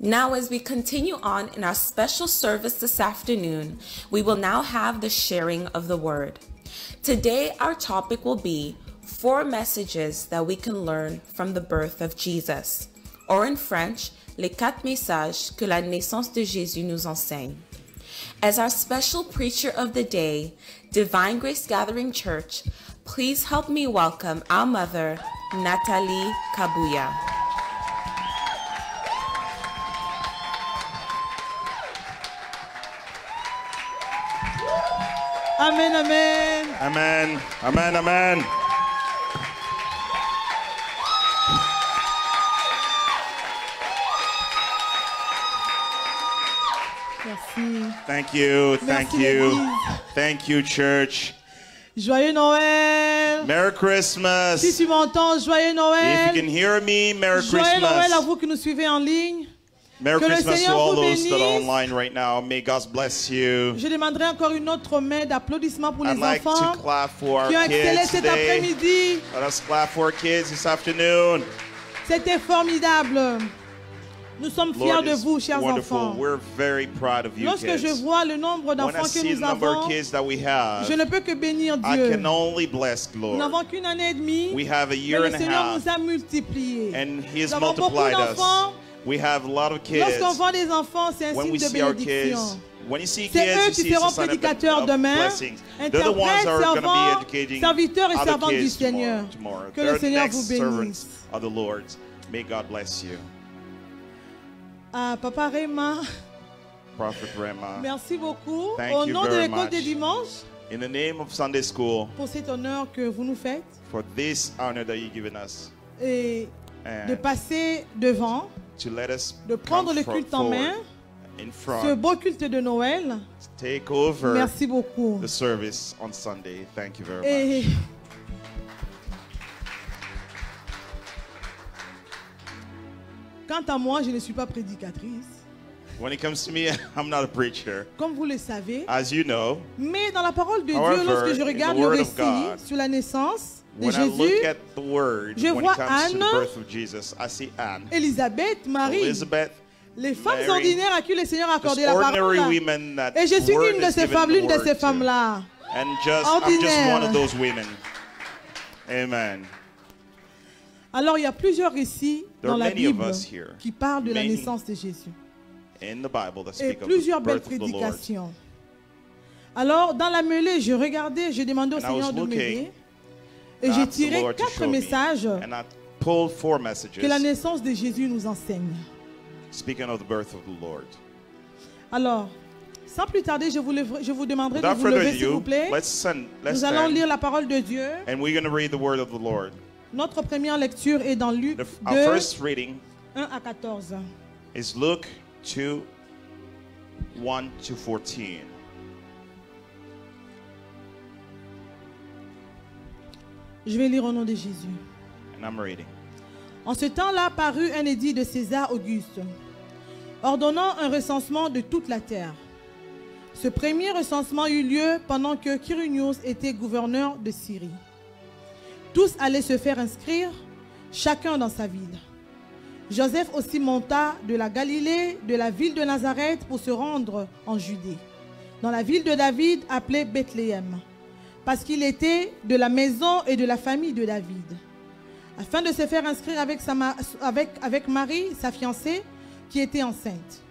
Now, as we continue on in our special service this afternoon, we will now have the sharing of the word. Today, our topic will be 4 messages that we can learn from the birth of Jesus, or in French, les 4 messages que la naissance de Jésus nous enseigne. As our special preacher of the day, Divine Grace Gathering Church, please help me welcome our mother, Nathalie Kabuya. Amen, amen. Amen, amen, amen. Merci. Thank you, thank Merci, you. l'Église. Thank you, church. Joyeux Noël. Merry Christmas. Si tu m'entends, joyeux If Noël. you can hear me, Merry Joyeux Noël à Christmas. vous qui nous suivez en ligne. Merry Que le Christmas to Seigneur all vous those that are bénisse. online right now. May God bless you. Je demanderai encore une autre main d'applaudissements pour I'd les like enfants to clap for our qui ont excellé kids cet today. après-midi. Let us clap for our kids this afternoon. C'était formidable. Nous sommes fiers Lord, de it's vous, chers wonderful. enfants. We're very proud of you Lorsque je kids. vois le nombre When I d'enfants que see the nous number of avons, kids that we have, je ne peux que bénir I Dieu. can only bless the Nous Lord. n'avons qu'une année et demie, We have a mais year le and a Seigneur half, nous a multipliés. and He has Nous avons beaucoup multiplied us. d'enfants. We have a lot of kids. Lorsqu'on voit des enfants, c'est un When signe we de see our bénédiction. kids, when you see C'est kids, eux you qui see it's seront a sign prédicateurs of demain, blessings. They're the ones interprètes, that are going to be servants, educating serviteurs et other servantes du kids Seigneur. tomorrow. Que le They're the Seigneur next vous servants bénisse. of the Lord. May God bless you. Ah, Papa Raymond, Prophet Rema, merci beaucoup Thank au you nom de very l'école des much. dimanches in the name of Sunday School, pour cet honneur que vous nous faites for this honor that you've given us, et de and passer devant, to let us de prendre come le culte en forward main, in ce front, beau culte de Noël. take over Merci beaucoup. the service on Sunday. Thank you very much. Et quant à moi, je ne suis pas prédicatrice, When it comes to me, I'm not a preacher, comme vous le savez. as you know. Mais dans la parole de However, Dieu, lorsque je in regarde the le Word of récit God, sur la naissance de When I look Jésus, at the word, je when vois it comes to the Anne, birth of Jesus, I see Anne, Élisabeth, Marie, Elizabeth, les femmes Mary, ordinaires à qui le Seigneur a accordé just la ordinary parole. women that Et je suis word une de is ces given femmes, the l'une de word ces to. femmes-là. And I'm just Ordinaire. one of those women. Amen. Alors il y a plusieurs récits There dans are la many of Bible us here. qui parlent de la Many. naissance de Jésus. In the Bible that Et speak of the plusieurs belles birth of the Lord. prédications. Alors, dans la mêlée, je regardais, je demandais au And I Seigneur was de looking, m'aider. Et Ask j'ai the tiré Lord to 4 show me. messages And I pulled 4 messages que la naissance de Jésus nous enseigne. speaking of the birth of the Lord. Alors, sans plus tarder, je vous demanderai de Without vous lever, further s'il vous ado, plaît. let's Nous allons stand, lire la parole de Dieu. and we're going to read the word of the Lord. Notre première lecture est dans Luc Our 2, first reading 1 à 14. is Luke 2, 1 to 14. Je vais lire au nom de Jésus. And I'm reading. En ce temps-là parut un édit de César Auguste, ordonnant un recensement de toute la terre. Ce premier recensement eut lieu pendant que Quirinius était gouverneur de Syrie. Tous allaient se faire inscrire, chacun dans sa ville. Joseph aussi monta de la Galilée, de la ville de Nazareth, pour se rendre en Judée, dans la ville de David appelée Bethléem, parce qu'il était de la maison et de la famille de David, afin de se faire inscrire avec Marie, sa fiancée, qui était enceinte.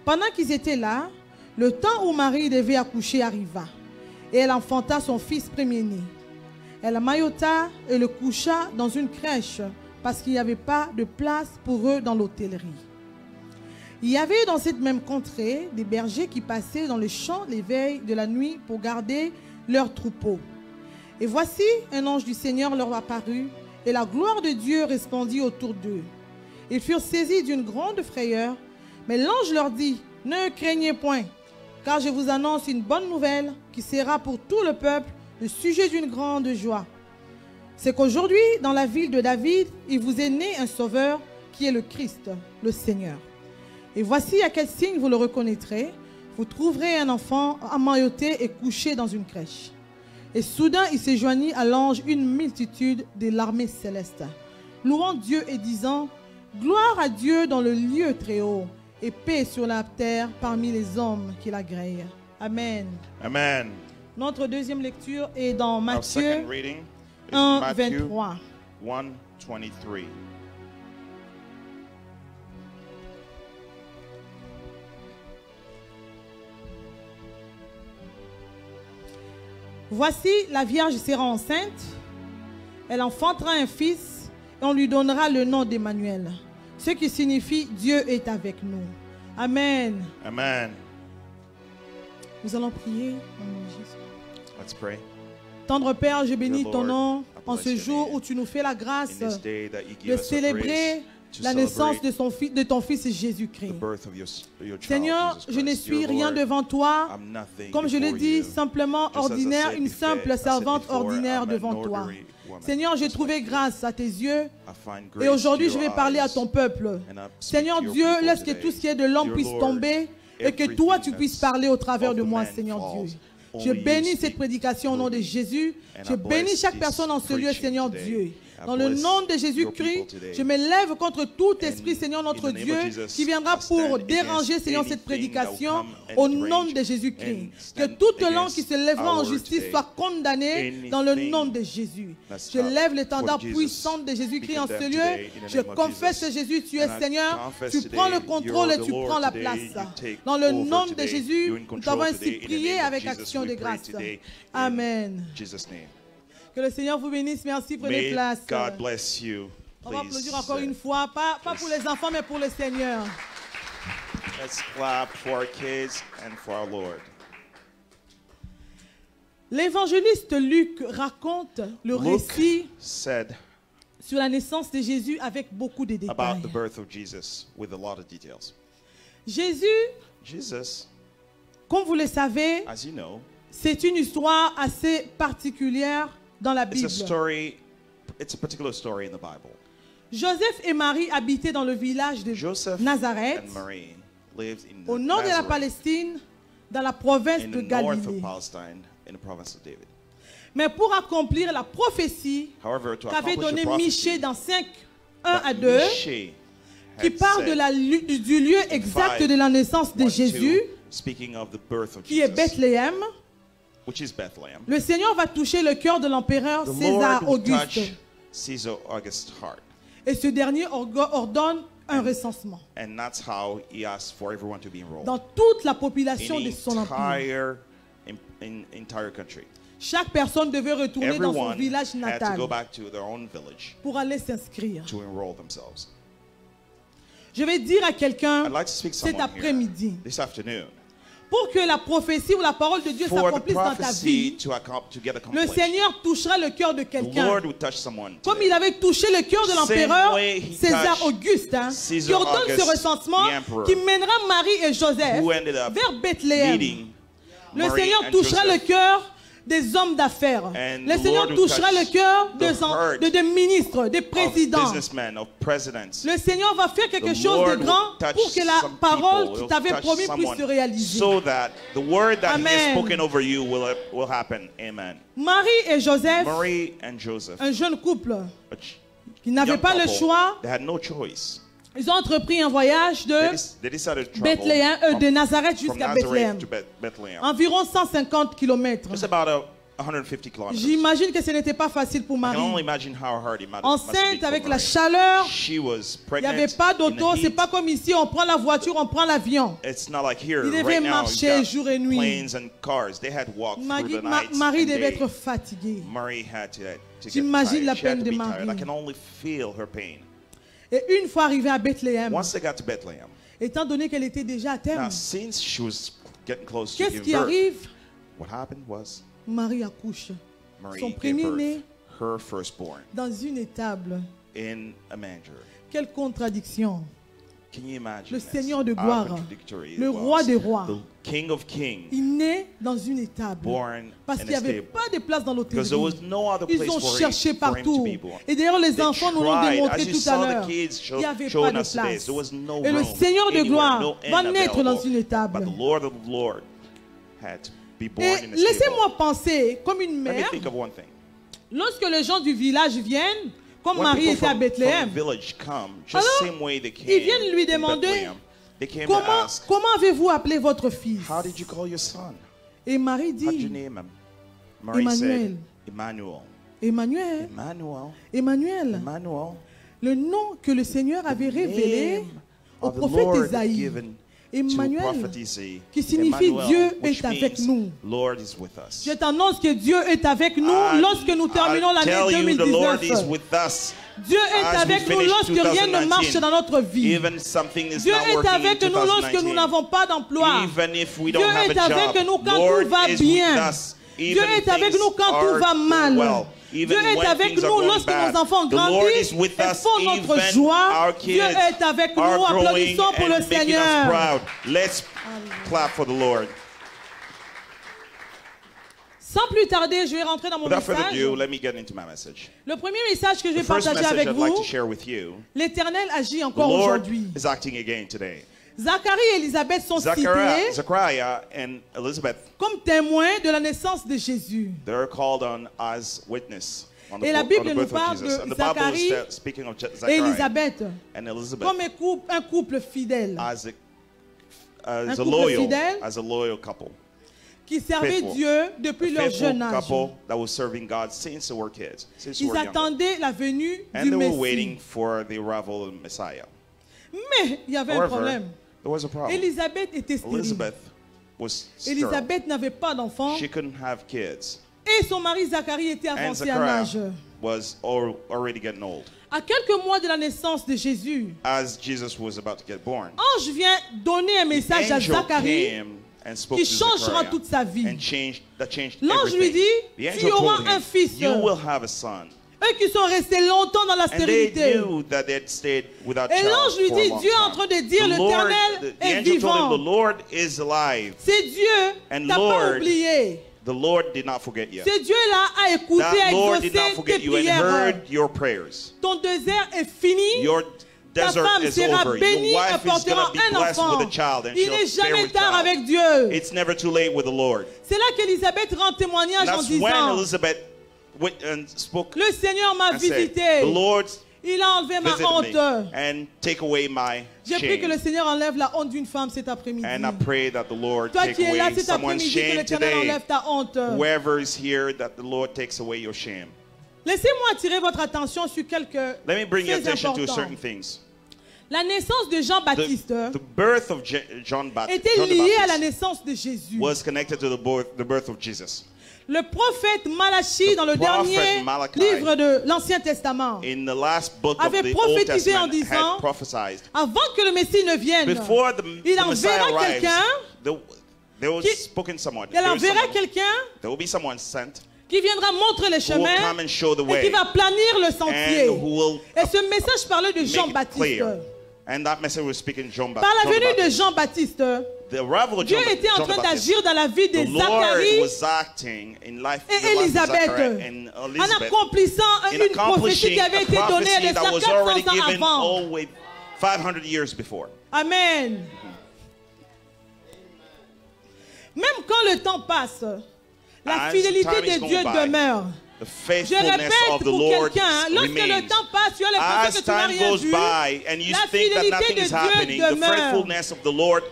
Pendant qu'ils étaient là, le temps où Marie devait accoucher arriva, et elle enfanta son fils premier-né. Elle maillota et le coucha dans une crèche, parce qu'il n'y avait pas de place pour eux dans l'hôtellerie. Il y avait dans cette même contrée des bergers qui passaient dans les champs les veilles de la nuit pour garder leurs troupeaux. Et voici, un ange du Seigneur leur apparut, et la gloire de Dieu resplendit autour d'eux. Ils furent saisis d'une grande frayeur, mais l'ange leur dit, « Ne craignez point, car je vous annonce une bonne nouvelle qui sera pour tout le peuple le sujet d'une grande joie. C'est qu'aujourd'hui, dans la ville de David, il vous est né un sauveur qui est le Christ, le Seigneur. Et voici à quel signe vous le reconnaîtrez. Vous trouverez un enfant emmailloté et couché dans une crèche. » Et soudain, il se joignit à l'ange une multitude de l'armée céleste, louant Dieu et disant, « Gloire à Dieu dans le lieu très haut, et paix sur la terre parmi les hommes qui l'agréent. Amen. Amen. Notre deuxième lecture est dans Our Matthieu second reading is 1, Matthew 23. 1:23. Voici, la Vierge sera enceinte, elle enfantera un fils et on lui donnera le nom d'Emmanuel, ce qui signifie Dieu est avec nous. Amen. Amen. Nous allons prier au nom de Jésus. Let's pray. Tendre Père, je bénis Dear ton Lord, nom I en bless ce your jour name. où tu nous fais la grâce In this day that you de give us the célébrer grace to la naissance celebrate de ton Fils the Jésus-Christ. birth of your child, Seigneur, Jesus je ne Christ. suis Dear rien Lord, devant toi. I'm nothing Comme je l'ai before dit, you. simplement Just as I ordinaire, said une before- simple I said servante before, ordinaire I'm an devant toi. ordinary woman. Seigneur, j'ai Just trouvé like you. grâce à tes yeux. I find Et grace aujourd'hui, to je vais your parler à eyes. ton peuple. And I speak Seigneur to your Dieu, people laisse que today. tout ce qui est de l'homme Dear puisse Lord, tomber et que toi, tu everything puisses that's parler au travers de of the moi, man Seigneur falls. Dieu. Only Je you bénis speak cette prédication au nom de through me. Jésus. And Je I bénis bless chaque this personne en ce lieu, preaching Seigneur today. Dieu. I Dans le bless nom de your Jésus-Christ, people today. je me lève contre tout esprit, And Seigneur notre in the name Dieu, of Jesus, qui viendra I stand pour against déranger, Seigneur, cette anything prédication that will come au and nom range de Jésus-Christ. and Que stand toute langue qui against se lèvera en our justice today. soit condamnée dans le Anything nom de Jésus. that's Je not lève l'étendard for Jesus puissant de Jésus-Christ be en ce condemned lieu. today in the Je name of confesse, Jesus. Jésus, tu es And I Seigneur. confess Tu prends le today, contrôle you're et the tu Lord prends la today, place. you take Dans le over nom de today. Jésus, You're in nous control t'avons ainsi today. In the prié name of avec Jesus, action we de pray grâce. today Amen. in Jesus' name. Que le Seigneur vous bénisse. Merci, prenez May place. God bless you. On va Please, applaudir encore une fois, pas pour les enfants, mais pour le Seigneur. let's clap for our kids and for our Lord. L'évangéliste Luc raconte le Luke récit said sur la naissance de Jésus avec beaucoup de détails. about the birth of Jesus with a lot of details. Jésus, Jesus, comme vous le savez, as you know, c'est une histoire assez particulière dans la it's a Bible. story. It's a particular story in the Bible. Joseph et Marie habitaient dans le village de Joseph Nazareth, and Marie lived in au nord de la Nazareth, Palestine, dans la province in de the north of Galilée. Palestine, in the province of David. Mais pour accomplir la prophétie However, to qu'avait accomplish donnée the prophecy Michée dans 5, 1 à that 2, Michée qui had parle de said, du lieu exact de la naissance de 1, 2, Jésus, speaking of the birth of qui est Jesus, Bethléem, which is Bethlehem. le Seigneur va toucher le cœur de l'empereur The César Lord will Auguste. touch Caesar August's heart. Et ce dernier ordonne un recensement And that's how he asked for everyone to be enrolled. dans toute la population In de son empire. entire country. Chaque personne devait retourner dans son Everyone village had to natal go back to their own village pour aller s'inscrire. to enroll themselves. Je vais dire à quelqu'un I'd like to speak to cet someone here après-midi, this afternoon. pour que la prophétie ou la parole de Dieu For the s'accomplisse dans ta prophecy vie, to get le accomplished, Seigneur touchera le cœur de the quelqu'un. Lord will touch someone Comme today. il avait touché le cœur de l'empereur way he César touched Auguste, qui Caesar ordonne ce August, recensement the emperor, qui mènera Marie et Joseph who ended up vers Bethléem. leading Le Mary Seigneur and touchera Joseph. le cœur des hommes d'affaires. And Le the Seigneur Lord will touchera touch le cœur the de des ministres, des of présidents. businessmen, of presidents. Le Seigneur va faire quelque The chose Lord de will grand touch pour que la some parole people. qui He'll t'avait touch promis puisse someone se réaliser. so that the word that He has Amen. spoken over you will happen. Amen. Marie et Joseph, Marie and Joseph, un jeune couple a qui n'avait young pas le couple, choix, they had no choice. ils ont entrepris un voyage de They decided to travel Bethléem, de Nazareth from jusqu'à Nazareth Bethléem. to Bethlehem. Environ 150 kilomètres. It's about 150 kilometers. J'imagine que ce n'était pas facile pour I can only Marie. imagine how hard it must be Enceinte for avec la Mary. chaleur, She was il pregnant. n'y avait pas in d'auto, the c'est heat. pas comme ici, on prend la voiture, on prend l'avion. It's not like here. Il devait Right now, marcher you got jour et nuit. planes and cars. They had to walk through the night. Marie and devait day. être fatiguée. Marie had to get J'imagine tired. la She had peine to de be Marie. tired. I can only feel her pain. Et une fois arrivée à Bethléem, Once they got to Bethlehem, étant donné qu'elle était déjà à terme, now since she was getting close to qu'est-ce giving qui birth, arrive? what happened was Marie accouche Marie son gave premier-né birth, her firstborn, dans une étable. in a manger. Quelle contradiction! Can you imagine Le this? Seigneur de How gloire, contradictory it le was. roi des rois, The King of Kings, il naît dans une étable born parce in qu'il n'y a avait stable. pas de place dans Because there was l'hôtellerie. no other Ils place ont for cherché him to partout. be born. Et d'ailleurs, les They enfants nous l'ont tried. démontré As you tout à saw l'heure. the kids Il n'y avait showing pas de us today, place. there was no Et le room Seigneur de anywhere, gloire no va inn naître dans available. une But étable. the Lord of the Lord had to be born Et in a stable. laissez-moi penser, comme une Let me mère, think of one thing. lorsque les gens du village viennent, comme When Marie people était à from Bethléem, the village come, just alors same way they came ils viennent lui in demander, Bethlehem, they came to ask, comment avez-vous appelé votre fils? how did you call your son? Et Marie How did you dit, name him? Mary Emmanuel. said, Emmanuel. Emmanuel, Emmanuel. Emmanuel, Emmanuel. le nom que le Seigneur avait révélé Name au of the prophète Lord Isaïe. given to Emmanuel, prophet Isaiah. qui signifie Emmanuel, Dieu which est avec means nous. Lord is with us. Je t'annonce que Dieu est avec nous And lorsque nous terminons I tell l'année you, the Lord is 2019. with us. Dieu est as we avec nous finish lorsque rien ne 2019. marche dans notre vie. Even something is Dieu not est working avec in nous lorsque nous 2019. n'avons pas d'emploi. Even if we Dieu don't have est a avec job, nous quand Lord tout va is bien. with us. Dieu Even est avec things nous quand are tout va mal. well. Even Dieu est when avec things are nous going lorsque bad, nos enfants the Lord grandissent is with et us font notre even joie. our Dieu kids est avec nous. are growing Applaudissons pour le and making us Seigneur. proud. Let's clap for the Lord. Sans plus tarder, je vais rentrer dans mon Without further message. ado, let me get into my message. Le premier message que je The vais first partager message avec I'd like vous, to share with you, l'Éternel agit the encore Lord aujourd'hui. is acting again today. Zacharie et Élisabeth sont cités Zechariah and Elizabeth, comme témoins de la naissance de Jésus. they're called on as witness on the, Et la on the Bible nous birth of parle Jesus. de And the Bible Zacharie is speaking of Et Zechariah Élisabeth and Elizabeth comme un couple fidèle as Un a couple loyal, fidèle as a loyal couple. qui servaient Faithful. Dieu depuis A leur jeune faithful âge. couple that was serving God since they were kids, since they Ils were younger. attendaient la venue And du they were waiting Messie. for the arrival of the Messiah. Mais il y avait un However, problème. there was a problem. Élisabeth était stérile. Elizabeth was sterile. Élisabeth n'avait pas d'enfant. She couldn't have kids. Et son mari Zacharie était And avancé en âge. Zechariah was already getting old. À quelques mois de la naissance de Jésus, As Jesus was about to get born, ange vient donner un message à angel Zacharie came and spoke qui to changera Zechariah toute sa vie. and that changed L'ange lui everything. dit, The tu angel auras told un him, fils. you will have a son. Eux qui sont restés longtemps dans la And they stérilité. knew that they had stayed without Et child l'ange lui for a dit, long Dieu est en time. train de dire, The Lord, l'Éternel the est angel told him, vivant. the Lord is alive. C'est Dieu, And t'as pas Lord, oublié. The Lord did not forget you. Ce Dieu-là a écouté, a That Lord did not exaucé tes forget you and prières. heard your prayers. Ton désert est fini. Your Ta desert femme is sera over. bénie Your et wife is portera going to be un blessed enfant. with a child and Il n'est she'll bear jamais a tard child. avec Dieu. It's never too late with the Lord. C'est là qu'Élisabeth rend témoignage And en that's when disant, Elizabeth went and spoke le Seigneur m'a and said, visité. the Lord Il a enlevé ma visited honte. me and take away my J'ai prié que le shame. Seigneur enlève la honte d'une femme cet après-midi. And I pray that the Lord Toi take qui es là away cet someone's après-midi, que shame l'Éternel today. enlève ta honte. Whoever is here, that the Lord takes away your shame. Laissez-moi attirer votre attention sur quelques Let me bring your faits attention to importants. certain things. La naissance de Jean-Baptiste The birth of John était the liée à la Baptist naissance de Jésus. was connected to the birth of Jesus. Le prophète Malachi, The dans le prophet dernier Malachi, livre de l'Ancien Testament, In the last book of avait the Old prophétisé en Testament, disant, had prophesied avant que le Messie ne vienne, before the il Messiah enverra arrives. quelqu'un, There was qui- spoken someone. il enverra quelqu'un There will be someone sent qui viendra montrer les who will chemins come and show the et qui way va planir le sentier. and who will Et ce message parlait de make it Jean-Baptiste. clear. And that message was speaking John Par la John the venue de Baptist. Jean-Baptiste, The arrival of Dieu John, était en John the train Baptist. d'agir dans la vie de The Lord Zacharie was acting in life, et the life of Élisabeth Zachariah and en Elizabeth accomplissant in une prophétie accomplishing qui avait a été donnée prophecy de that was 400 already ans given avant. all the way 500 years before. Amen. Même quand le temps passe, la As fidélité time is de Dieu going by, demeure. The Je faithfulness répète of the pour Lord quelqu'un, lorsque le remains. temps passe, tu as l'impression As que tu n'as time rien goes vu. by and you La think that fidélité nothing de is Dieu happening, the demeure. faithfulness of the Lord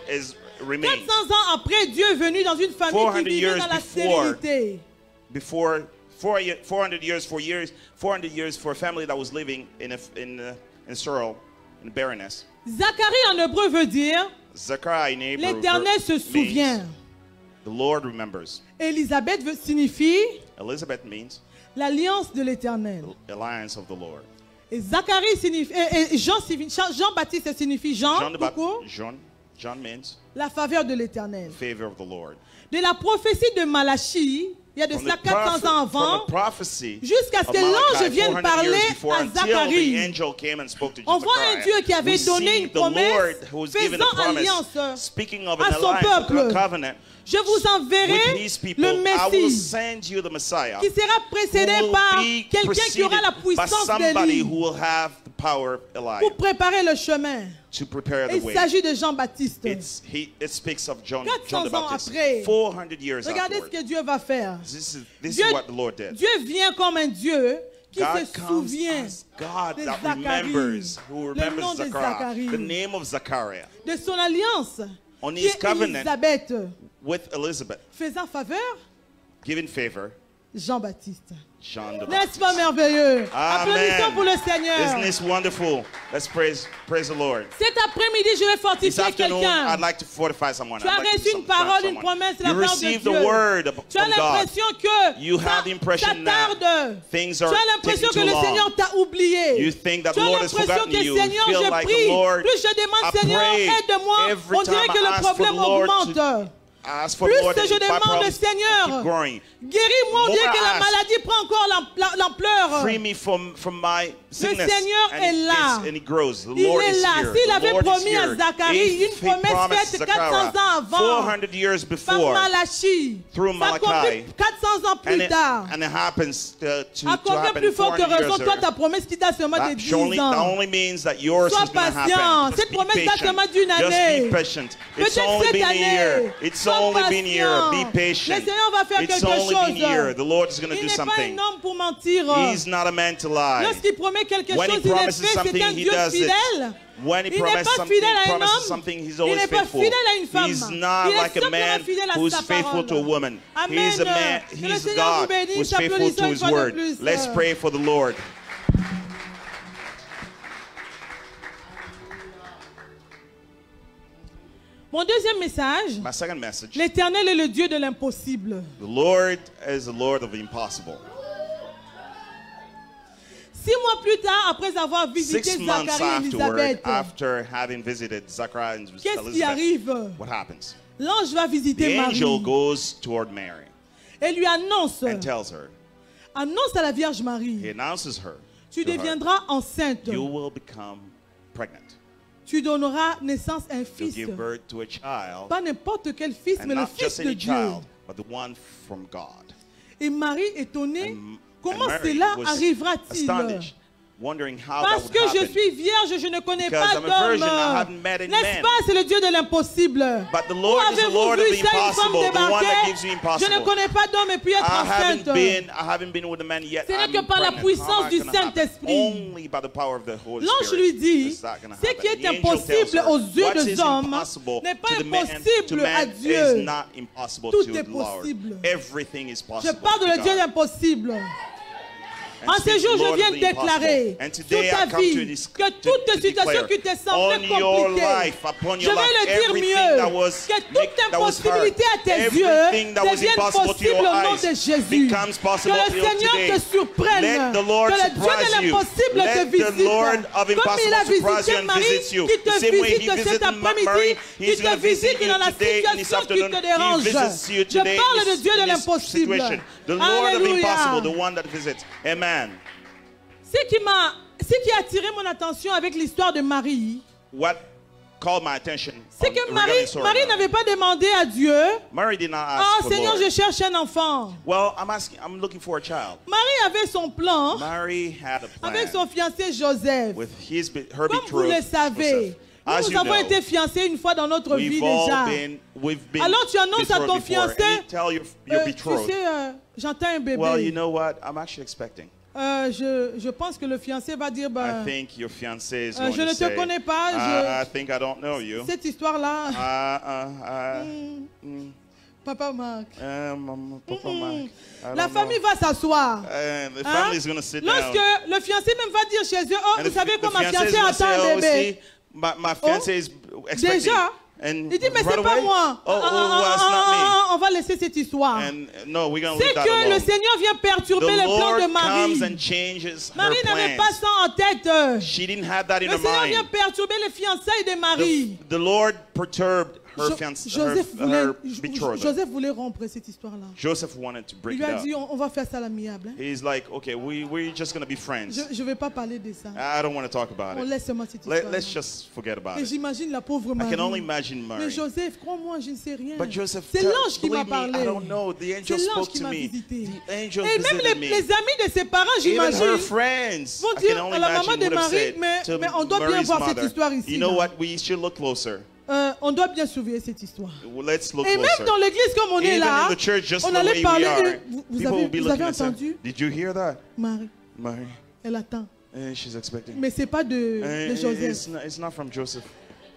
remains. 400 ans après, Dieu est venu dans une famille 400 qui vivait years dans la before, stérilité. Before 400 years for a family that was living in sorrow, in barrenness. Zacharie en hébreu veut dire, Zechariah in Hebrew l'Éternel se souvient. means the Lord remembers. Élisabeth signifie Elizabeth means l'alliance de l'Éternel. alliance of the Lord. Et Zacharie signifie, et Jean-Baptiste signifie John the tout court, Baptist, John means la faveur de l'Éternel. favor of the Lord. De la prophétie de Malachie, il y a de From cela the 400 ans from avant, the prophecy jusqu'à ce of que l'ange Malachi, vienne 400 parler years before, à until the Zacharie. angel came and spoke to On voit un Zechariah, Dieu qui avait we donné see une the Lord promesse, who was given a faisant promise, alliance speaking of à an son alliance, peuple. a covenant Je vous enverrai with his people. le I will Messie send you the Messiah, qui sera who précédé will par be quelqu'un qui aura la preceded by puissance somebody who d'Élie will have the power of Elijah pour préparer le chemin. to prepare Et the il way. s'agit de Jean-Baptiste. It speaks of John 400 the ans Baptist. après. 400 years Regardez ce afterward. que Dieu va faire. This is Dieu, what the Lord did. Dieu vient comme un Dieu qui God se comes souvient as God de that Zacharie, remembers, who le nom remembers de Zachariah, Zacharie, the name of Zachariah, de son alliance, on qui his est covenant Élisabeth, with Elizabeth, faisant faveur, giving favor, Jean-Baptiste. John the N'est-ce Baptist. pas merveilleux? Amen. Applaudissons pour le Seigneur. Isn't this wonderful? Let's praise the Lord. Cet après-midi, je vais This fortifier afternoon, quelqu'un. I'd like to fortify someone. Tu I'd as like to reçu une strengthen parole, une someone. promesse de la You part de received Dieu. the word Tu as from God. l'impression que You have the impression ça that tarde. things Tu are as l'impression taking que too le Seigneur long. t'a oublié. You think that Tu the as Lord has l'impression forgotten que you. Seigneur, You feel je like prie. the Lord, Plus je demande, I Seigneur, pray. aide-moi. Every On dirait time que I le ask for the problème Lord augmente. to ask for Plus the Lord, je and my demande, problems Seigneur, keep growing. Guéris-moi, on More dirait que I la ask. maladie prend encore l'ampleur. Free me from my sickness. Seigneur and est it là. and it grows. The Il Lord est is là. here. S'il The avait Lord is promis à here. Zacharie If une he promesse promised faite 400 ans Zachariah avant, 400 years par before, Malachie, through ça Malachi, accomplit 400 ans plus tard. and it happens to À combien happen plus forte 400 raison, years toi, later. ta promesse qui date seulement de 10 That ans. only means that yours Sois is going to patient. happen. Cette Just be promesse date patient. seulement d'une Just année. be patient. It's Peut-être only cette been a year. année. It's Sois only been a year. Be patient. patient. Le Seigneur va faire It's quelque only been a year. chose. The Lord is going to Il do n'est pas something. un homme pour mentir. He's not a man to lie. Lorsqu'il promet quelque When he chose, il est promises fait. C'est something, un he Dieu does it. fidèle. When he Il n'est promises pas something, fidèle à un promises homme. something, he's Il always n'est pas faithful. fidèle à une femme. He's not Il est like a simplement man fidèle à who's sa faithful to a parole. woman. Amen. He's a man. Que le He's Seigneur vous God bénisse. who's faithful to Applaudissons une his fois de word. plus. Let's pray for the Lord. Mon deuxième message, My second message. l'Éternel est le Dieu de l'impossible. The Lord is the Lord of the impossible. 6 mois plus tard, après avoir visité 6 months Zacharie et afterward, Élisabeth, after having visited Zachariah and qu'est-ce qui Elizabeth, arrive? what happens? L'ange va The visiter angel Marie goes toward Mary et lui annonce, and tells her, annonce à la Vierge he Marie, announces her, tu to her, deviendras enceinte, you will become pregnant. tu donneras naissance à un You'll fils, give birth to a child, pas n'importe quel fils, and mais le not fils just de any Dieu. child, but the one from God. Et Marie, étonnée, And comment Mary cela was arrivera-t-il? astonished, wondering how that Parce would que je happen. suis vierge, je ne connais Because pas I'm a virgin, I haven't d'homme. met any N'est-ce man. pas, c'est le Dieu de l'impossible. But the Où Lord is the avez-vous Lord of vu the ça, une femme impossible, the one that débarquer? gives you Je ne impossible. connais pas d'homme et puis être enceinte. I haven't been with a man yet. Ce n'est I'm que par la pregnant. puissance How am I du gonna happen? Saint-Esprit. Only by the power of the Holy L'ange Spirit lui dit, is that gonna ce happen. qui est The angel impossible tells her, aux yeux what des is hommes impossible n'est pas to the man, impossible à is Dieu. not impossible Tout to est the Lord. possible. Everything is Je possible parle de to le Dieu God. d'impossible. And En speak ce jour, the je Lord viens of de the impossible. déclarer And sur today ta I come vie to this, que toute to situation declare qui te semblait on your life, compliquée, upon je your vais life, le dire everything mieux, that was que toute that was hard, impossibilité à tes yeux everything that was devienne impossible to your possible au nom eyes de Jésus. becomes Que possible le to you Seigneur today. te surprenne, Let the Lord que le Dieu de surprise you. l'impossible te Let the visite, Lord of comme il impossible a surprise you visité and Marie, visits you. qui te The same way he visite cet visited après-midi, Mary, qui he's te going to visit visite you dans la today and this situation qui afternoon. te He dérange. visits you Je today parle in de Dieu de this l'impossible. situation. The Lord of the Alléluia. impossible, the one that visits. Amen. Ce qui a attiré mon attention avec l'histoire de Marie, What called my attention c'est que regarding story Marie Mary. n'avait pas demandé à Dieu, Mary did not ask ah for the Seigneur, Lord. je cherche un enfant. Well, I'm looking for a child. Marie avait son plan Mary had a plan avec son fiancé Joseph. with her Comme vous le betrothed savez, Joseph. As nous you avons know, été fiancés une fois dans notre vie we've déjà. been Alors tu annonces à ton betrothed before, fiancé, and you tell your tu betrothed, sais, j'entends un bébé. well, you know what? I'm actually expecting. Je pense que le fiancé va dire, I think your fiancé is going je ne to te say, connais pas, I think I don't know you. cette histoire-là, Mm, Papa Marc. Papa Mark, I La don't famille know. va s'asseoir. The Hein? family is going to sit Lorsque down. le fiancé même va dire chez eux, oh, And vous savez quoi, ma fiancé fiancée is gonna attend say, un oh, bébé. see, my fiancé is expecting. Déjà, And il dit, mais right c'est pas away, moi. Oh, it's not On va laisser cette histoire. me. And no, we're going to C'est leave that que le alone. Seigneur vient perturber The le plan Lord de Marie. comes and changes her Marie n'avait pas plans. ça en tête. She didn't have that in Le her Seigneur vient mind. perturber les fiançailles de Marie. The Lord perturbed her fiancé, her betrothed. Joseph voulait rompre cette histoire-là. Joseph wanted to Il break lui it a up. dit, on va faire ça à l'amiable. Hein. He's like, okay, we're just going to be friends. Je ne vais pas parler de ça. I don't want to talk about On it. laisse seulement cette histoire. Let's just forget about Et it. j'imagine la pauvre I Marie. can only imagine Mais Mary. Joseph, crois-moi, je ne sais rien. But Joseph, C'est l'ange qui m'a believe me, parlé. I don't know. The C'est angel l'ange spoke qui to m'a me. visité. The angel Et même visited me. les amis de ses parents, Even her j'imagine, friends, vont I dire can only à la maman imagine, de would have Marie, said mais to on doit bien Mary's voir cette mother, histoire ici. you know là. what, we should look closer. On doit bien surveiller cette histoire. Well, let's look Et même closer. dans l'église, comme on est Even là, in the church, just on the allait way we parler. are, Vous people will be avez looking and saying, entendu, did you hear that? Marie? Mary. Elle attend. She's expecting. Mais c'est pas de Joseph. It's not from Joseph.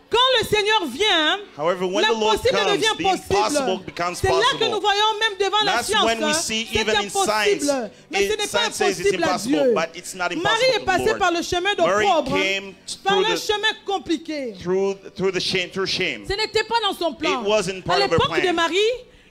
Quand le Seigneur vient, However, when the Lord l'impossible comes, devient the impossible possible. becomes C'est là que nous possible. voyons même devant la That's science, when we see c'est even in science, impossible. Mais ce n'est pas science says it's impossible à impossible, Dieu. but it's not impossible Marie est to the passée Lord. par le chemin Mary d'opprobre, came par through un the- chemin compliqué. through shame. Ce n'était pas dans son plan. It wasn't part À of her l'époque plan. de Marie,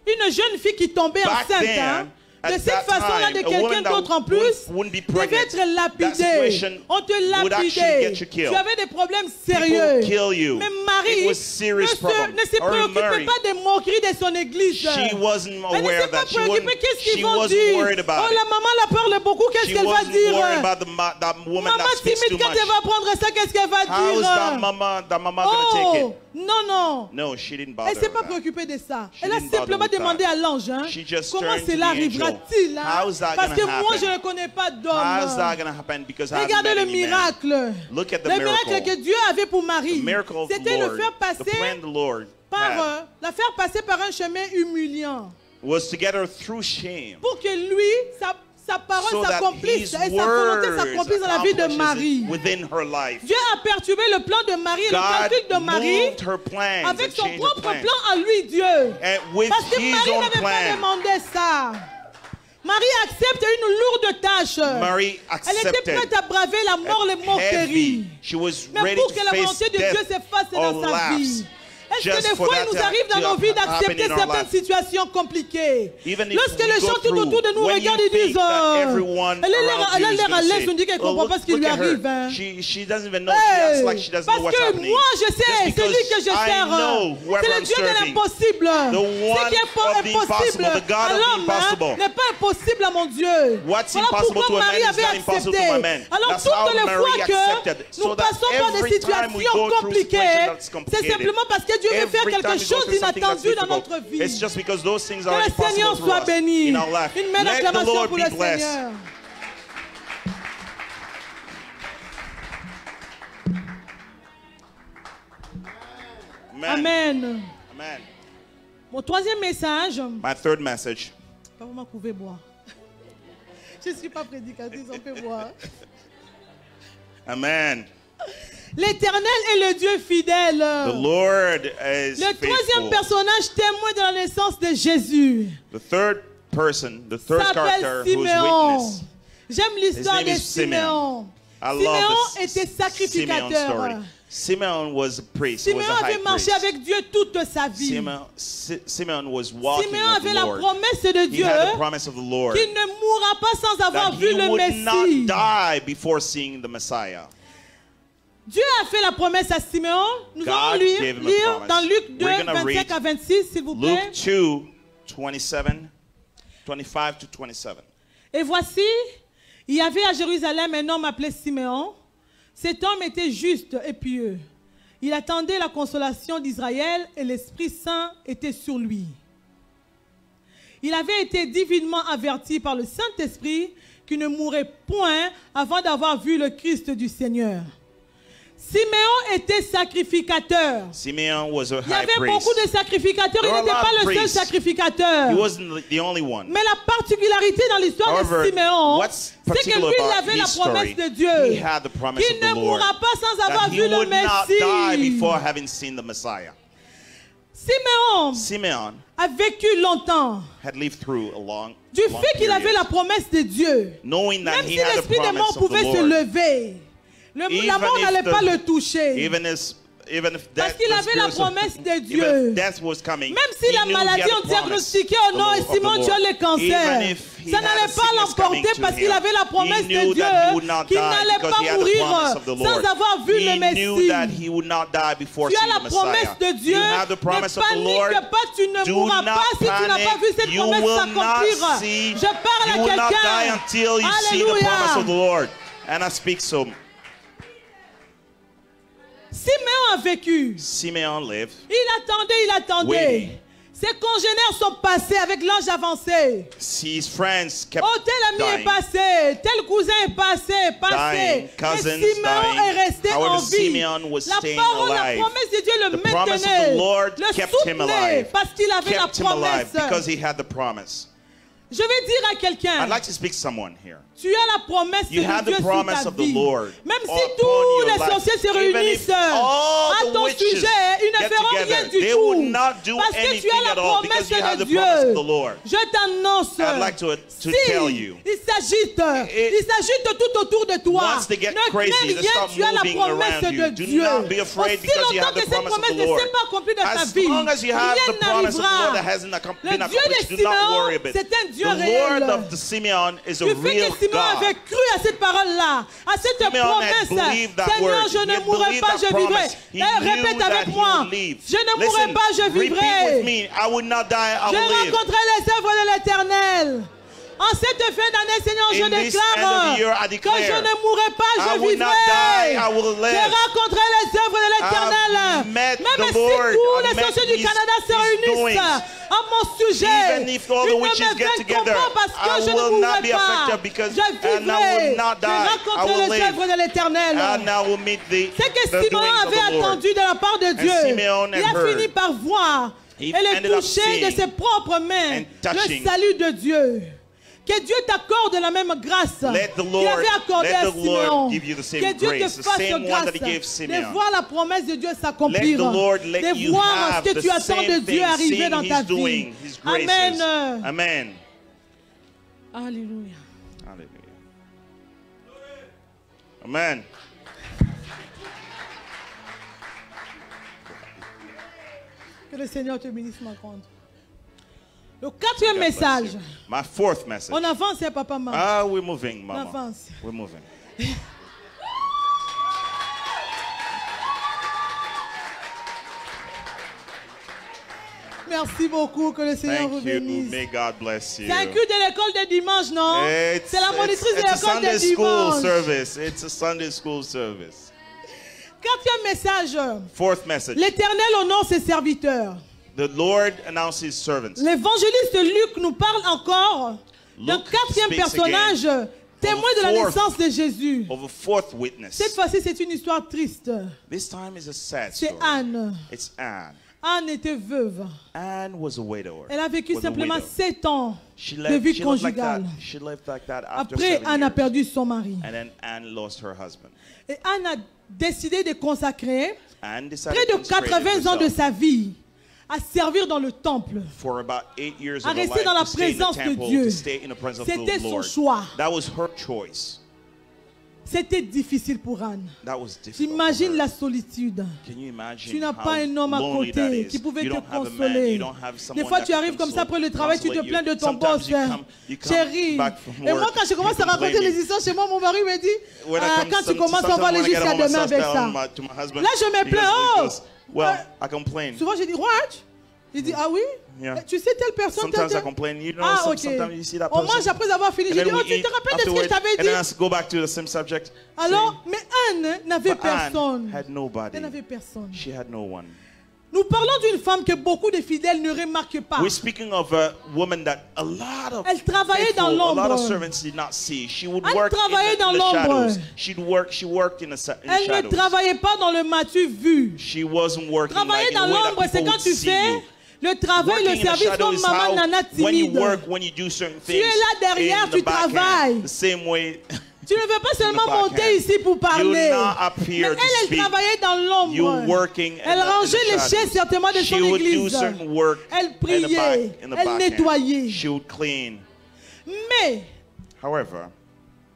une jeune fille qui tombait Back enceinte, then, de at cette that façon-là, time, de a quelqu'un woman that d'autre en plus, wouldn't be devait pregnant, être that lapidée. situation On te would actually lapidait. get you killed. Tu avais des problèmes People sérieux. kill you. Mais Marie It was serious problem. ne se Or préoccupait Mary, pas des moqueries de son église. she wasn't Elle ne aware s'est of pas that. She préoccupée. Qu'est-ce qu'ils vont wasn't dire? worried Oh, about la it. maman la parle beaucoup. Qu'est-ce She qu'elle va wasn't dire? worried about that woman Maman that speaks too timide, quand much. elle va prendre ça, qu'est-ce qu'elle va How is that dire? mama gonna take Oh, it? non, non. No, she didn't Elle ne bother s'est pas with that. préoccupée de ça. She Elle a didn't bother simplement with that. demandé à l'ange, hein, She just comment turned to cela the angel. arrivera-t-il? Hein? How is that Parce que gonna moi, happen? je ne connais pas How's d'homme. that going to happen? Because I haven't Regardez met le any man. miracle. Look at the Le miracle miracle. que Dieu avait pour Marie, The miracle of the c'était le Lord, faire the passer plan the Lord had la faire passer par un chemin humiliant, was to get her through shame, pour que lui, sa parole so that s'accomplisse his et sa volonté words s'accomplisse dans la vie de Marie. accomplishes within her life. Dieu a perturbé le plan de Marie et le God calcul de Marie moved her plans avec and son changed her propre plans. plan à lui, Dieu. And with Parce que his Marie own n'avait pas plan, demandé ça. Marie accepte une lourde tâche. Mary Elle était accepted prête à braver la mort, les moqueries. heavy. She was Mais ready pour to que la face volonté de Dieu death s'efface or dans sa vie. laughs. Est-ce que Just des for fois, that il nous to arrive dans nos vies happen d'accepter in our certaines life. situations compliquées? Even if Lorsque we les go gens tout through, autour de nous when you regardent, ils think disent that everyone elle around a you is l'air à gonna l'aise, say, on dit qu'elle ne comprend pas ce qui look lui at her. arrive. Hein. She doesn't even know. She acts like she doesn't know Parce what's que happening. moi, je sais, Just celui que je because I sers, know whoever c'est le I'm Dieu de serving. l'impossible. The Ce one qui est pas of the impossible impossible, the God à of the l'homme impossible. n'est pas impossible à mon Dieu. What's Voilà impossible pourquoi to a man Marie is avait not impossible to accepté. a man. Alors That's how toutes les Mary fois que accepted. nous So that passons par des every time we situations go through compliquées, situations that's c'est complicated, simplement parce que Dieu veut faire every quelque time we go chose through something that's d'inattendu dans difficult, notre vie. it's just because those things Que are le impossible Seigneur through soit us béni. in our life. Une main Let the d'acclamation Lord pour be le blessed. Seigneur. Amen. Amen. Mon troisième message, My third message. pas vraiment pouvez boire. Je ne suis pas prédicatrice, on peut boire. Amen. L'Éternel est le Dieu fidèle. The Lord is Le troisième faithful. personnage témoin de la naissance de Jésus The third person, the third s'appelle character who's Siméon. witness. J'aime l'histoire His de name is Siméon. I Siméon love était the Simeon sacrificateur. story. Simeon was a priest. He was Siméon a high avait marché priest. avec Dieu toute sa vie. Simeon was walking Siméon with avait the la Lord. promesse de He Dieu had the promise of the Lord qu'il ne mourra pas sans avoir that vu he le would not Messie. die before seeing the Messiah. Dieu a fait la promesse à Siméon. Nous God allons gave him a lire promise. dans Luc 2, We're gonna 25 read à 26, s'il vous plaît. Luke 2, 25 to 27. Et voici, il y avait à Jérusalem un homme appelé Siméon. Cet homme était juste et pieux. Il attendait la consolation d'Israël et l'Esprit Saint était sur lui. Il avait été divinement averti par le Saint-Esprit qu'il ne mourrait point avant d'avoir vu le Christ du Seigneur. Siméon était sacrificateur. Simeon was a Il y high avait priest. beaucoup de sacrificateurs, il There were a n'était lot pas of le seul priests. sacrificateur. He wasn't the only one. Mais la particularité dans l'histoire de However, Siméon, what's c'est que particular lui, il about avait la his promesse story, de Dieu he had the promise qu'il of the ne Lord, mourra pas sans avoir that he vu le would not die Messie. before having seen the Messiah. Siméon Simeon a vécu longtemps had lived through a long du fait qu'il avait la promesse de Dieu. knowing that Même he si had the l'esprit des morts promise of the pouvait se Lord. lever, la Even mort if n'allait the- pas le toucher. Even if Parce death, qu'il the avait la spirits of- promesse de even Dieu. if death was coming, Même si he la knew he maladie, had on the promise diagnostiquait, oh non, of the Simon, Lord. tu as le cancer. Even if he Ça had n'allait a pas sickness l'emporter coming to parce qu'il him, avait la promesse he de knew that he would Dieu not qu'il die n'allait because pas he had the mourir promise of the sans Lord. avoir vu le He knew Messie. that he would not die before Tu as seeing la the promesse Messiah. de Dieu. You have the promise Ne of the Lord. panique pas, tu ne Do mourras not pas si tu n'as pas panic. vu cette You promesse will s'accomplir. not see. Je parle You à will not die quelqu'un. until you see the promise Alléluia. of the Lord. And I speak so. Siméon a vécu. Simeon lived. Il attendait. Waiting. Ses congénères sont passés avec l'ange avancé. His friends kept Oh, tel ami est dying. passé, tel cousin est passé. Dying, cousins Mais Siméon dying. est resté However, en vie. Simeon was La staying parole, la alive. promesse de Dieu le The promise of maintenait, the Lord le kept him soutenait alive. parce qu'il avait la Kept him alive promesse. because he had the promise. Je vais dire à quelqu'un, I'd like to speak to someone here. tu as la promesse You de have Dieu the sur promise ta of the vie. Lord Même si upon tous your les life. sorciers se Even réunissent if all à the ton witches sujet, ils ne get feront together, rien du they tout. will not do Parce que tu anything as la at all promesse because you have de the promise of the Dieu. Lord. Je t'annonce, I'd like to si tell you. il s'agite tout autour de toi, Once they get ne crazy, crains they rien, start tu as la moving promesse around you. de Do Dieu. not be afraid Aussi because you longtemps have que the cette promise of promesse the ne Lord. s'est pas accomplie dans ta As vie, long as you have rien the promise of the Lord that n'arrivera. hasn't been Le Dieu de accomplished, do not worry Simeon, about it. c'est un Dieu The Lord réel. of the Simeon is a Du fait real que Simon God. avait cru à cette parole-là, à cette Simeon had promesse, believed that Seigneur, word. je He ne had mourrai believed pas, that je vivrai. promise. He D'ailleurs, knew répète that avec he moi, would live. je ne mourrai Listen, pas, je repeat with vivrai. me. I will not die, I Je will live. rencontrerai les œuvres de l'Éternel. En cette fin d'année, Seigneur, je In this déclare end of the year, I que declare, je ne mourrai pas, I je will not vivrai. die, I will live. Je rencontrerai les œuvres de l'Éternel. I've met Même the si Lord, tous I've les met sorciers du his- Canada se his réunissent doings. à mon sujet, Even if all the ils ne witches me get vaincront together, pas parce que I je ne will not mourrai be pas. affected because Je and I vivrai. will not Je die. I rencontrerai will les live. œuvres de l'Éternel. And I will meet the C'est que doings Simon of avait the Lord. attendu de la part de Dieu. Simeon Il had a heard. fini par voir He et le ended up toucher de seeing ses propres mains and touching. le salut de Dieu. Que Dieu t'accorde la même grâce Let the qu'il Lord- avait accordé let à the Lord Simeon. give you the same Que Dieu grace, te the fasse same one grâce that he gave de Simeon. voir la promesse de Dieu s'accomplir. Let the Lord let De you voir have ce que the tu attends same de Dieu thing, arriver seeing dans ta He's doing vie. His graces. Amen. Amen. Alléluia. Hallelujah. Amen. Que le Seigneur te bénisse, ma grande. Le quatrième God bless message. you. My fourth message. On avance, hein, papa, maman. Ah, we're moving, On Mama. avance. We're moving. Merci beaucoup, que le Seigneur vous Thank you. bénisse. May God bless you. C'est un culte de l'école de dimanche, non? C'est la monitrice de it's a l'école Sunday de school dimanche. service. It's a Sunday school service. Quatrième message. Fourth message. L'Éternel honore ses serviteurs. The Lord announced His servants. L'évangéliste Luc nous parle encore d'un Luke quatrième speaks personnage, témoin de la fourth- naissance de Jésus. Of a fourth witness. Cette fois-ci, c'est une histoire triste. This time is a sad C'est story. Anne. It's Anne. Anne était veuve. Anne was a widower. Elle a vécu Was a simplement widow. 7 ans She de lived, vie she lived like that. conjugale. She lived like that after Après, 7 Anne a years. perdu son mari. And then Anne lost her husband. Et Anne a décidé de consacrer Anne decided près to de consecrate 80 ans de herself sa vie à servir dans le temple. for about 8 years à of her rester life dans la to stay in the présence de temple, Dieu. to stay in the presence of C'était the son Lord. choix. That was her choice. C'était difficile pour Anne. That was difficult. J'imagine for her. la solitude. Can you imagine Tu n'as how pas un homme à lonely that côté is? qui pouvait You te don't have a man, consoler. you don't have Des someone fois, that tu can arrives comme ça après le console travail, tu te you. plains de ton Sometimes boss. you come Chérie. back from Et moi, work, quand je commence à you complain raconter me. les histoires chez moi, mon mari me dit When I ah, come quand tu some- commences, on sometimes va aller when I get jusqu'à home, I demain start avec ça. telling to my husband, Là, je me he plains. goes- he Oh! goes, well, I complain. Souvent, je dis, what? Il dit, ah oui? Yeah. Tu sais, telle personne, Sometimes I telle. complain. You know, Ah, ok. sometimes you see that On person. mange après avoir fini. And Je then dis, oh, we tu eat te rappelles de ce que je afterward, t'avais and then I dit? go back to the same subject. Alors, mais Anne n'avait But Anne personne. had nobody. Elle n'avait personne. She had no one. Nous parlons d'une femme que beaucoup de fidèles ne remarquent pas. We're speaking of a woman that a lot of Elle travaillait dans faithful, a lot l'ombre. of servants did not see. She would Elle work travaillait dans in the l'ombre. shadows. She worked in the Elle ne shadows. travaillait pas dans le matu vu. She wasn't working Travailler like in dans the way l'ombre, that c'est people quand would tu see fais you. le travail, Working le in the service shadow comme is maman how nana when you timide. work, when you do certain Tu things es là derrière, in tu the backhand, travailles. the same way. Tu ne veux pas seulement backhand. monter ici pour parler. You're not up Mais here to elle speak. travaillait dans l'ombre. You're working in Elle the rangeait les shadows. chaises certainement de She son would do église. certain work Elle in the priait. back, in the Elle backhand. nettoyait. She would clean. Mais However,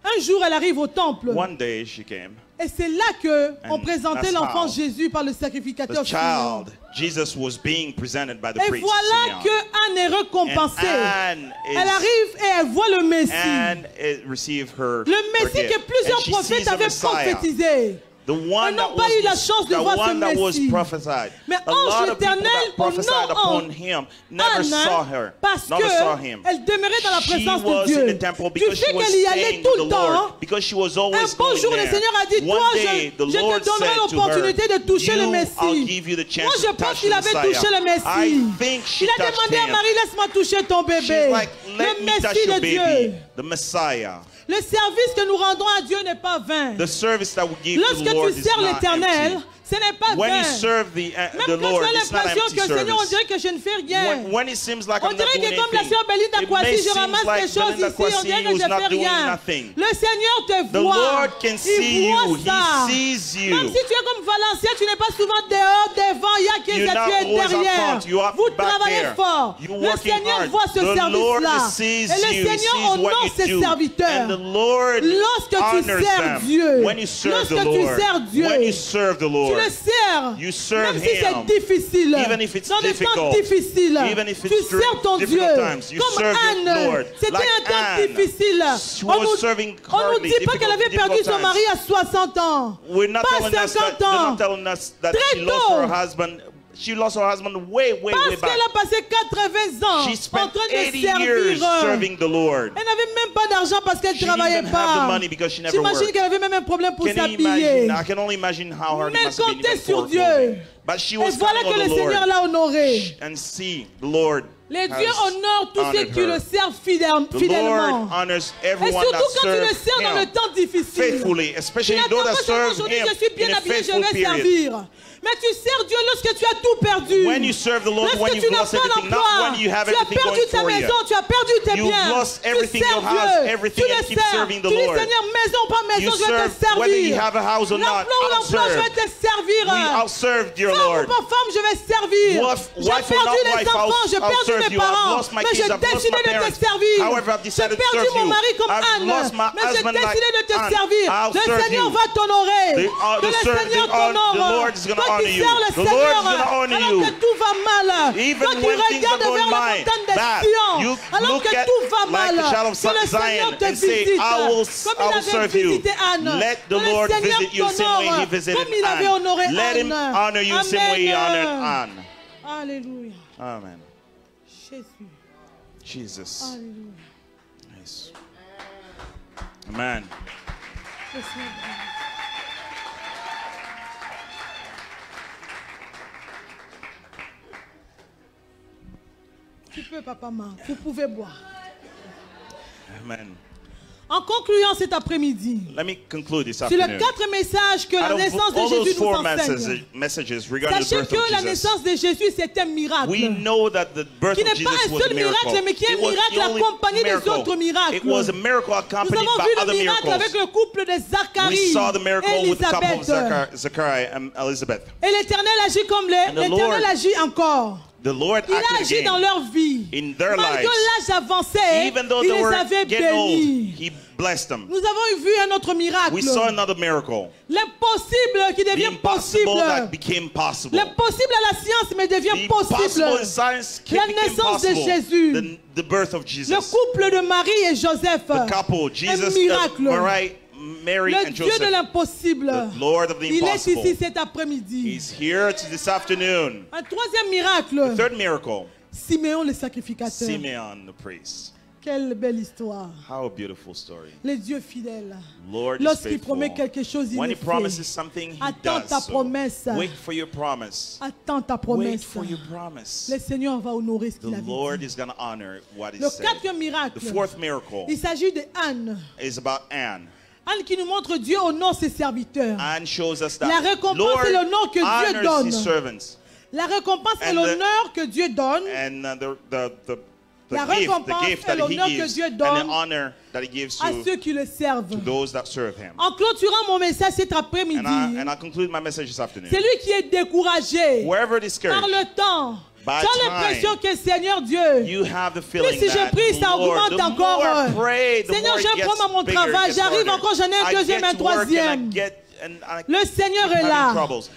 un jour, elle arrive au temple. one day she came. Et c'est là que on And présentait that's l'enfant how Jésus par le sacrificateur The Simeon. child, Jesus, was being presented by the Et priest. voilà Simeon. que Anne est récompensée. And Anne is- Elle arrive et elle voit le Messie. And it received her, Le her Messie gift. que plusieurs And she prophètes sees the avaient Messiah. prophétisé. The one Ils that n'ont pas eu la was, chance de the voir ce one that was Messie. prophesied. Mais A ange lot of people l'Éternel, that prophesied au nom upon en him never Anne, saw her, parce never saw que him. elle demeurait dans la She présence de was Dieu. in the temple Du because fait she was qu'elle y allait staying tout with le the temps, Lord, because she was un always beau going jour, le there. Seigneur a dit, One toi, day, the je Lord te donnerai said to l'opportunité her, de toucher le I'll Messie. give you the chance Moi, je to pense touch qu'il the avait Messiah. touché le Messie. I think she Il a touched demandé à him. Marie, laisse-moi toucher ton bébé. She's like, let Le me touch Messie your de baby, Dieu. the Messiah. Le service que nous rendons à Dieu n'est pas vain. The service that we give to Lorsque the Lord tu is sers not l'Éternel, empty. Ce n'est pas When vain. you serve the Même quand Lord, tu as it's not l'impression empty que Seigneur, on service. dirait que je ne fais rien. When it seems like On I'm not dirait doing que comme la anything, sœur Belinda it Kwasi, may je seem ramasse like des choses Belinda ici, on Kwasi dirait que who's je not fais doing rien. nothing. Le Seigneur te The voit. Lord can see Il voit you. ça. He sees Même you. si tu es comme Valencia, tu n'es pas souvent dehors, devant, il y a qui You're tu not es always up derrière. front. You are Vous back travaillez there. fort. You're Le working Seigneur hard. voit ce The Lord service-là. sees Et le you. He Seigneur sees what honore you ses do. serviteurs. And the Lord Lorsque tu honors sers them. Dieu, When you serve lorsque the tu Lord, sers Dieu, when you serve the tu Lord, le sers. you serve Même si c'est Him. difficile, Even if it's dans des temps difficult, difficiles, even if tu it's sers ton Dieu. difficult times, you Comme serve your Anne, Lord. c'était Like un temps Anne, difficile. she On was nous, serving on nous hardly, dit pas qu'elle avait perdu difficult son mari times. à 60 ans. We're not Pas telling us 50 that, they're ans. not telling us that Très she lost tôt. her husband. She lost her husband way Parce back. qu'elle a passé 80 ans She en spent train de 80 years servir. serving the Lord. Elle n'avait même pas d'argent parce qu'elle ne She didn't travaillait even have the pas. money because she never J'imagine worked. qu'elle avait même un problème pour Can you s'habiller. imagine? I can only imagine how hard Mais it must have been comptez even sur for Dieu. clothing. But she Et was voilà counting que on le the Seigneur Lord. l'a honorée. And see, the Lord Les has dieux honorent tous ceux honored qui her. le servent The fidèlement. Lord honors Et everyone surtout that quand tu le serves sers dans le Him temps difficile. faithfully, Tu especially n'attends those pas that seulement serve aujourd'hui, Him je suis bien in a habillé, je faithful vais period. servir. Mais tu sers Dieu lorsque tu as tout perdu. When you serve the Lord, when Lorsque you've tu n'as lost pas everything, d'emploi, not when you have tu as everything perdu going ta for you. maison, tu as perdu tes You've biens. lost Tu everything, sers your house, Dieu. everything, Tu and le keep sers. serving the Tu dis Lord. Seigneur, maison par maison, You je vais te serve whether you servir. have a house or not. L'emploi ou I'll l'emploi, je serve. vais te servir. I'll serve, dear Femme ou Lord. pas femme, je vais servir. Wife J'ai or perdu not les wife, enfants, j'ai I'll perdu serve mes you. I've parents. lost my Mais kids, j'ai I've lost décidé my de te parents. servir. However, I've J'ai decided to perdu serve mon you. mari comme I've Anne. lost my Mais j'ai husband like décidé de te Anne. servir. I'll Le serve Seigneur you. va t'honorer. Que le Seigneur the t'honore. Lord is gonna Quand honor tu you. sers le The Lord is Seigneur, gonna honor alors you. que tout va mal. Even Quand tu when things are regardes vers going la bad, montagne des you Sion, alors look que at tout va mal, like the child of que le Seigneur Zion te and say, visite. I will Comme il avait serve you. visité Anne. Let the Que le Lord Seigneur visit you the same way He t'honore. visited Comme il avait honoré Anne. Let Him Anne. honor you the same way He honored Amen. Anne. Alléluia. Amen. Jésus. Jesus. Alléluia. Yes. Amen. Tu peux, Papa Ma. Vous pouvez boire. Amen. En concluant cet après-midi, Let me conclude this sur les afternoon. 4 messages que la Out of naissance de all those Jésus nous 4 enseigne, messages regarding the sachez birth que of la Jesus, naissance de Jésus, c'est un miracle. we know that the birth Qui of n'est pas Jesus un was a seul miracle. miracle, mais qui est un It was miracle the only accompagné des miracle. autres miracles. It was a miracle Nous accompanied avons by vu le other miracle avec miracles. le couple de We Zacharie saw the et miracle with the couple of Élisabeth. Zechariah and Elizabeth. Et l'Éternel agit comme the l'Éternel Lord- agit encore. The Lord Il a acted agi dans again leur vie. in their Malgré lives. l'âge avancé, Even though il they les were avait getting old, bénis. He blessed them. Nous avons vu un autre miracle. We saw another miracle. L'impossible qui The devient impossible possible. that became possible. L'impossible à la science mais devient The possible. impossible in science La became naissance de possible. Jésus. The birth of Le Jesus. couple de Marie et Joseph. The couple, Un Jesus, miracle. Mary Le and Dieu de Joseph. l'impossible. The Lord of the Il est impossible. ici cet après-midi. He's here this afternoon. Un troisième miracle. Third miracle, Siméon le sacrificateur. Simeon the priest. Quelle belle histoire. How a beautiful story. Les dieux fidèles. Lord is Lorsqu'il faithful. promet quelque chose, il When le He promises fait. something, He Attends does ta so. promesse. Wait for your promise. Attends ta Wait promesse. for your promise. Le Seigneur va honorer ce The qu'il avait Lord dit. is going to honor what He Le said. quatrième miracle. The fourth miracle Il s'agit de Anne. is about Anne. Anne qui nous montre Dieu honore ses serviteurs. Anne shows us La that récompense Lord et l'honneur que Dieu honors donne. His servants. La récompense et And l'honneur que Dieu donne. And the La gift récompense that et l'honneur He que gives Dieu and donne the honor that He gives à to ceux qui le servent. those that serve Him. En clôturant mon message cet après-midi, And I conclude my message this afternoon. celui qui est découragé Wherever par discouraged, le temps, by tu as l'impression que Seigneur Dieu, you have the feeling plus si je that prie, ça Lord, augmente the encore. more I pray, the Seigneur, more j'ai it un gets problème à mon bigger, travail, it gets j'arrive harder. encore, j'en ai un I deuxième, get un to work and troisième. Le Seigneur est là.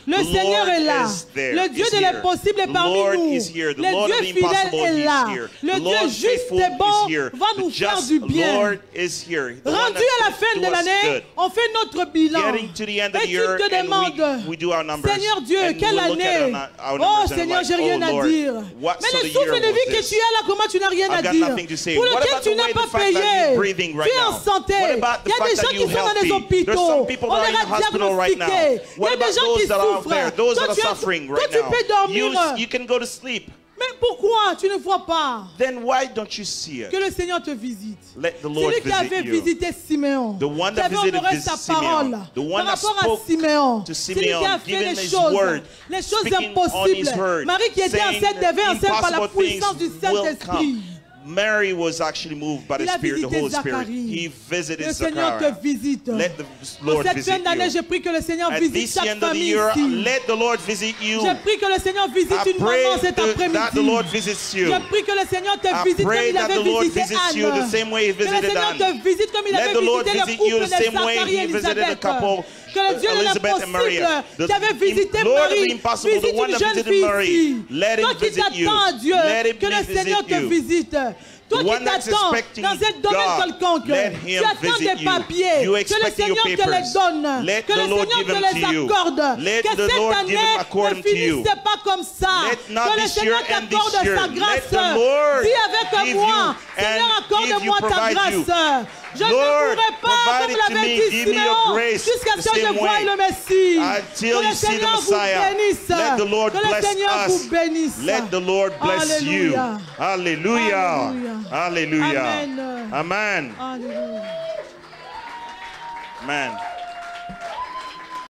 Le Seigneur est là. Le Dieu de l'impossible est parmi nous. Le Dieu fidèle est là. Le Dieu juste et bon va nous faire du bien. Rendu à la fin de l'année, on fait notre bilan. Et tu te demandes, Seigneur Dieu, quelle année? Oh Seigneur, j'ai rien à dire. Mais le souffle de vie que tu as là, comment tu n'as rien à dire? Pour lequel tu n'as pas payé. Tu es en santé. Il y a des gens qui sont dans des hôpitaux. On les a diagnostiqués. Il y a des gens qui souffrent. Toi, tu peux dormir. You can go to sleep. Mais pourquoi tu ne vois pas then why don't you see it? que le Seigneur te visite? Let the Lord Celui qui avait visit you. visité Siméon, The one qui that avait visited honoré sa parole Simeon, the one par that rapport à spoke Siméon, to celui qui a Simeon, fait giving les his choses, word, les choses speaking on impossibles. his word, Marie qui était saying enceinte devait enceinte par la impossible puissance du things will Saint-Esprit. come. Mary was actually moved by the Il a Spirit, the visité Holy Spirit. Zacharie. He visited Le Seigneur te Zachariah. visite. Let the Pour Lord cette fin visit d'année, you. j'ai pris que le Seigneur At visite this chaque end of the famille year, ici. let the Lord visit you. J'ai pris que le Seigneur visite I une maman cet pray that the après-midi. Lord visits you. J'ai pris que le Seigneur te I visite comme pray il that avait the Lord visité visits you the Anne. same way he Que le visited Seigneur Anne. te visite comme il Let avait the Lord visité le visit you couple the de same way Zacharie et he visited a Élisabeth. couple, Que le Dieu de Elizabeth and l'impossible Maria. qui avait visité Lord of the Marie impossible, visite the one une that jeune visited fille Mary. ici. Let him Toi qui visit you. t'attends, Dieu, Let him que le visit Seigneur te you. visite. Toi The qui one that's t'attends expecting dans un domaine God, quelconque, let tu him attends visit des you. papiers, You que le expecting Seigneur your te les papers. donne, Let que the le Lord Seigneur give te them les to you. accorde, Let que the cette Lord give them année according ne to you. finisse pas comme ça, Let not que le this year Seigneur end t'accorde this year. sa Let grâce. the Lord Dis avec give moi, you Seigneur, and accorde-moi give you, ta provide you. grâce. Je ne Lord, pourrai pas, provide comme it to l'avait me. dit Give me your Siméon, grace jusqu'à the ce que je same voie way. le Messie. Until Que le you see the Seigneur vous Messiah. bénisse. Let the Lord Que le bless Seigneur us. vous bénisse. Let the Lord bless you. Alléluia. Hallelujah. Alléluia. Hallelujah. Amen. Amen. Alléluia. Amen.